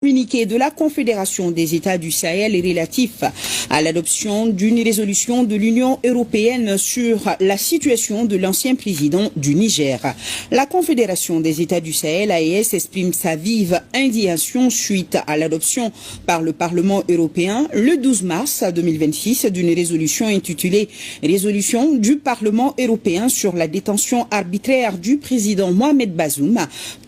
Communiqué de la Confédération des États du Sahel est relatif à l'adoption d'une résolution de l'Union européenne sur la situation de l'ancien président du Niger. La Confédération des États du Sahel, AES, exprime sa vive indignation suite à l'adoption par le Parlement européen le 12 mars 2026 d'une résolution intitulée « Résolution du Parlement européen sur la détention arbitraire du président Mohamed Bazoum »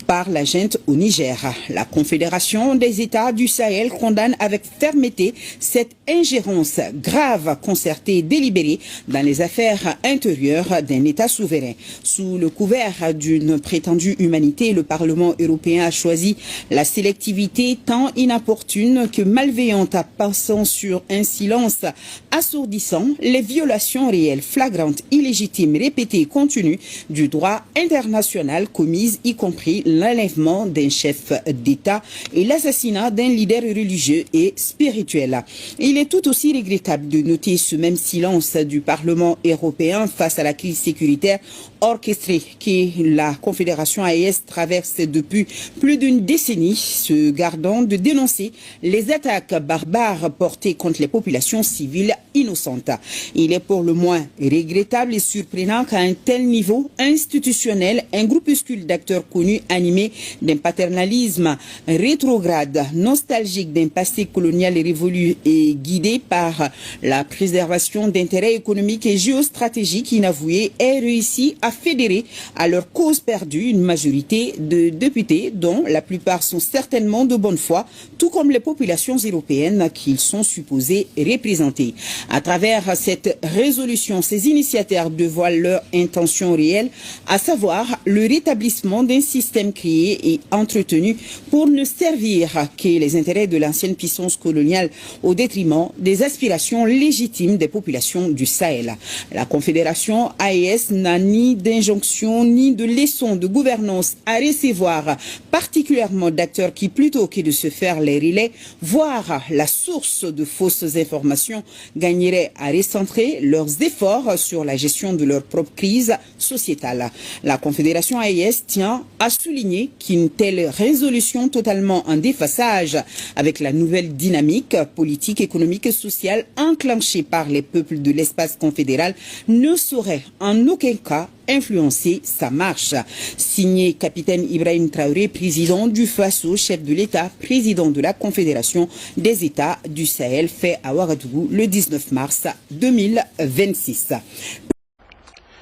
par la junte au Niger. La Confédération des États du Sahel condamne avec fermeté cette ingérence grave, concertée et délibérée dans les affaires intérieures d'un État souverain. Sous le couvert d'une prétendue humanité, le Parlement européen a choisi la sélectivité tant inopportune que malveillante, passant sur un silence assourdissant les violations réelles, flagrantes, illégitimes, répétées et continues du droit international commises, y compris l'enlèvement d'un chef d'État et l'assassinat d'un leader religieux et spirituel. Il est tout aussi regrettable de noter ce même silence du Parlement européen face à la crise sécuritaire orchestrée que la Confédération AES traverse depuis plus d'une décennie, se gardant de dénoncer les attaques barbares portées contre les populations civiles innocentes. Il est pour le moins regrettable et surprenant qu'à un tel niveau institutionnel, un groupuscule d'acteurs connus animé d'un paternalisme rétrograde, nostalgique d'un passé colonial révolu et guidé par la préservation d'intérêts économiques et géostratégiques inavoués, ait réussi à fédérer à leur cause perdue une majorité de députés dont la plupart sont certainement de bonne foi, tout comme les populations européennes qu'ils sont supposés représenter. À travers cette résolution, ces initiateurs dévoilent leur intention réelle, à savoir le rétablissement d'un système créé et entretenu pour ne servir que les intérêts de l'ancienne puissance coloniale au détriment des aspirations légitimes des populations du Sahel. La Confédération AES n'a ni d'injonction ni de leçons de gouvernance à recevoir, particulièrement d'acteurs qui, plutôt que de se faire les relais, voire la source de fausses informations, gagneraient à recentrer leurs efforts sur la gestion de leur propre crise sociétale. La Confédération AES tient à souligner qu'une telle résolution totalement en déphasage avec la nouvelle dynamique politique, économique et sociale enclenchée par les peuples de l'espace confédéral ne saurait en aucun cas influencer sa marche. Signé capitaine Ibrahim Traoré, président du FASO, chef de l'État, président de la Confédération des États du Sahel, fait à Ouagadougou le 19 mars 2026.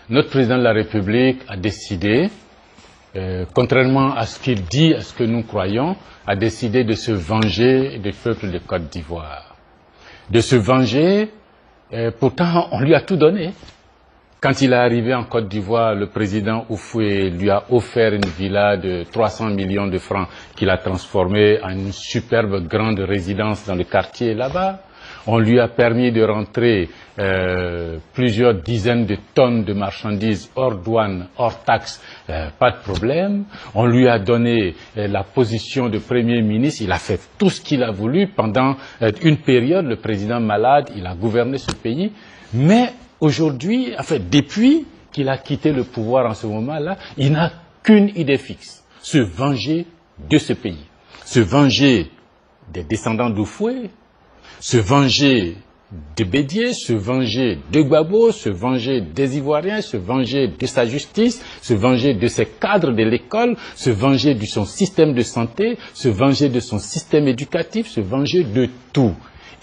Notre président de la République a décidé, contrairement à ce qu'il dit, à ce que nous croyons, a décidé de se venger du peuple de Côte d'Ivoire. De se venger, pourtant on lui a tout donné. Quand il est arrivé en Côte d'Ivoire, le président Oufoué lui a offert une villa de 300 millions de francs qu'il a transformée en une superbe grande résidence dans le quartier là-bas. On lui a permis de rentrer plusieurs dizaines de tonnes de marchandises hors douane, hors taxes, pas de problème. On lui a donné la position de Premier ministre. Il a fait tout ce qu'il a voulu pendant une période. Le président malade, il a gouverné ce pays. Mais aujourd'hui, en fait, depuis qu'il a quitté le pouvoir en ce moment-là, il n'a qu'une idée fixe, se venger de ce pays, se venger des descendants d'Oufoué, se venger de Bédié, se venger de Gbagbo, se venger des Ivoiriens, se venger de sa justice, se venger de ses cadres de l'école, se venger de son système de santé, se venger de son système éducatif, se venger de tout.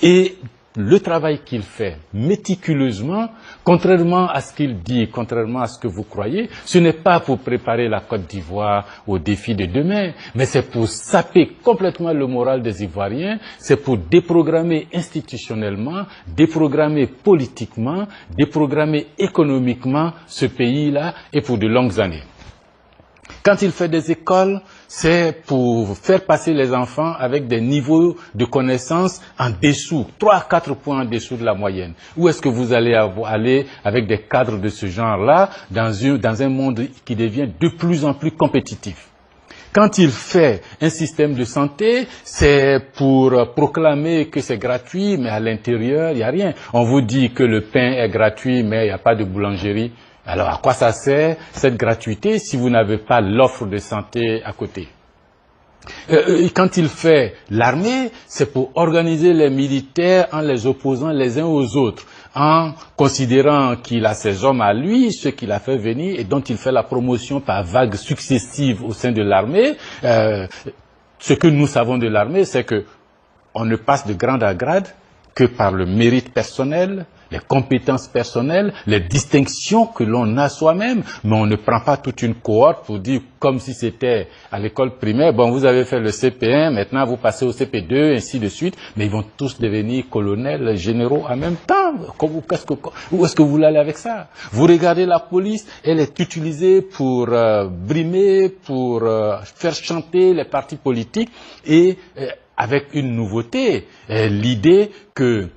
Et le travail qu'il fait méticuleusement, contrairement à ce qu'il dit, contrairement à ce que vous croyez, ce n'est pas pour préparer la Côte d'Ivoire aux défis de demain, mais c'est pour saper complètement le moral des Ivoiriens, c'est pour déprogrammer institutionnellement, déprogrammer politiquement, déprogrammer économiquement ce pays-là et pour de longues années. Quand il fait des écoles, c'est pour faire passer les enfants avec des niveaux de connaissances en dessous, 3 à 4 points en dessous de la moyenne. Où est-ce que vous allez aller avec des cadres de ce genre-là dans un monde qui devient de plus en plus compétitif? Quand il fait un système de santé, c'est pour proclamer que c'est gratuit, mais à l'intérieur, il n'y a rien. On vous dit que le pain est gratuit, mais il n'y a pas de boulangerie. Alors, à quoi ça sert cette gratuité si vous n'avez pas l'offre de santé à côté? Quand il fait l'armée, c'est pour organiser les militaires en les opposant les uns aux autres, en considérant qu'il a ses hommes à lui, ceux qu'il a fait venir et dont il fait la promotion par vagues successives au sein de l'armée. Ce que nous savons de l'armée, c'est que on ne passe de grade à grade que par le mérite personnel, les compétences personnelles, les distinctions que l'on a soi-même, mais on ne prend pas toute une cohorte pour dire, comme si c'était à l'école primaire, bon, vous avez fait le CP1, maintenant vous passez au CP2, ainsi de suite, mais ils vont tous devenir colonels, généraux en même temps. Où est-ce que vous voulez aller avec ça? Vous regardez la police, elle est utilisée pour brimer, pour faire chanter les partis politiques, et avec une nouveauté, l'idée que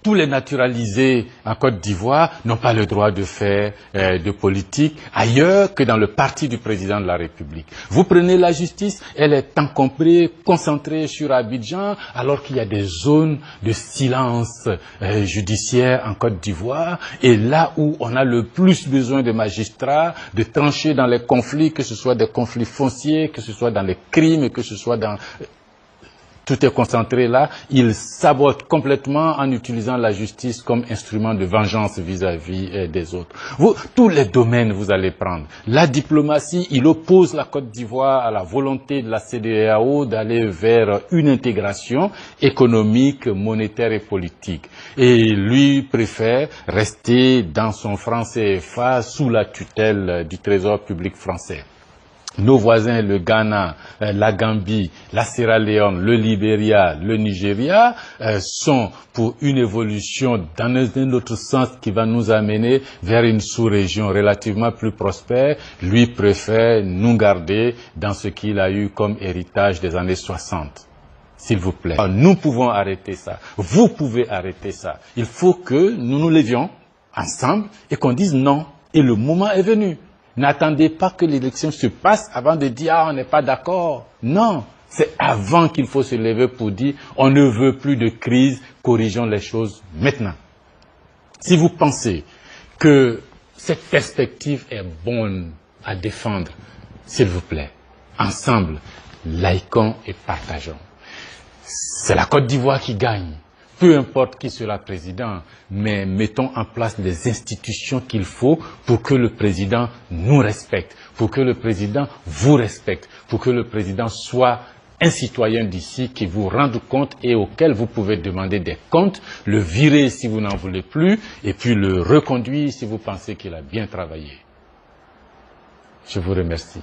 tous les naturalisés en Côte d'Ivoire n'ont pas le droit de faire de politique ailleurs que dans le parti du président de la République. Vous prenez la justice, elle est encombrée, concentrée sur Abidjan, alors qu'il y a des zones de silence judiciaire en Côte d'Ivoire. Et là où on a le plus besoin de magistrats, de trancher dans les conflits, que ce soit des conflits fonciers, que ce soit dans les crimes, que ce soit dans... Tout est concentré là, il sabote complètement en utilisant la justice comme instrument de vengeance vis-à-vis des autres. Tous les domaines vous allez prendre. La diplomatie, il oppose la Côte d'Ivoire à la volonté de la CEDEAO d'aller vers une intégration économique, monétaire et politique. Et lui préfère rester dans son franc CFA sous la tutelle du Trésor public français. Nos voisins, le Ghana, la Gambie, la Sierra Leone, le Libéria, le Nigeria, sont pour une évolution dans un autre sens qui va nous amener vers une sous-région relativement plus prospère. Lui préfère nous garder dans ce qu'il a eu comme héritage des années 60. S'il vous plaît. Nous pouvons arrêter ça. Vous pouvez arrêter ça. Il faut que nous nous levions ensemble et qu'on dise non. Et le moment est venu. N'attendez pas que l'élection se passe avant de dire « Ah, on n'est pas d'accord ». Non, c'est avant qu'il faut se lever pour dire « On ne veut plus de crise, corrigeons les choses maintenant ». Si vous pensez que cette perspective est bonne à défendre, s'il vous plaît, ensemble, laïquons et partageons. C'est la Côte d'Ivoire qui gagne. Peu importe qui sera président, mais mettons en place des institutions qu'il faut pour que le président nous respecte, pour que le président vous respecte, pour que le président soit un citoyen d'ici qui vous rende compte et auquel vous pouvez demander des comptes, le virer si vous n'en voulez plus, et puis le reconduire si vous pensez qu'il a bien travaillé. Je vous remercie.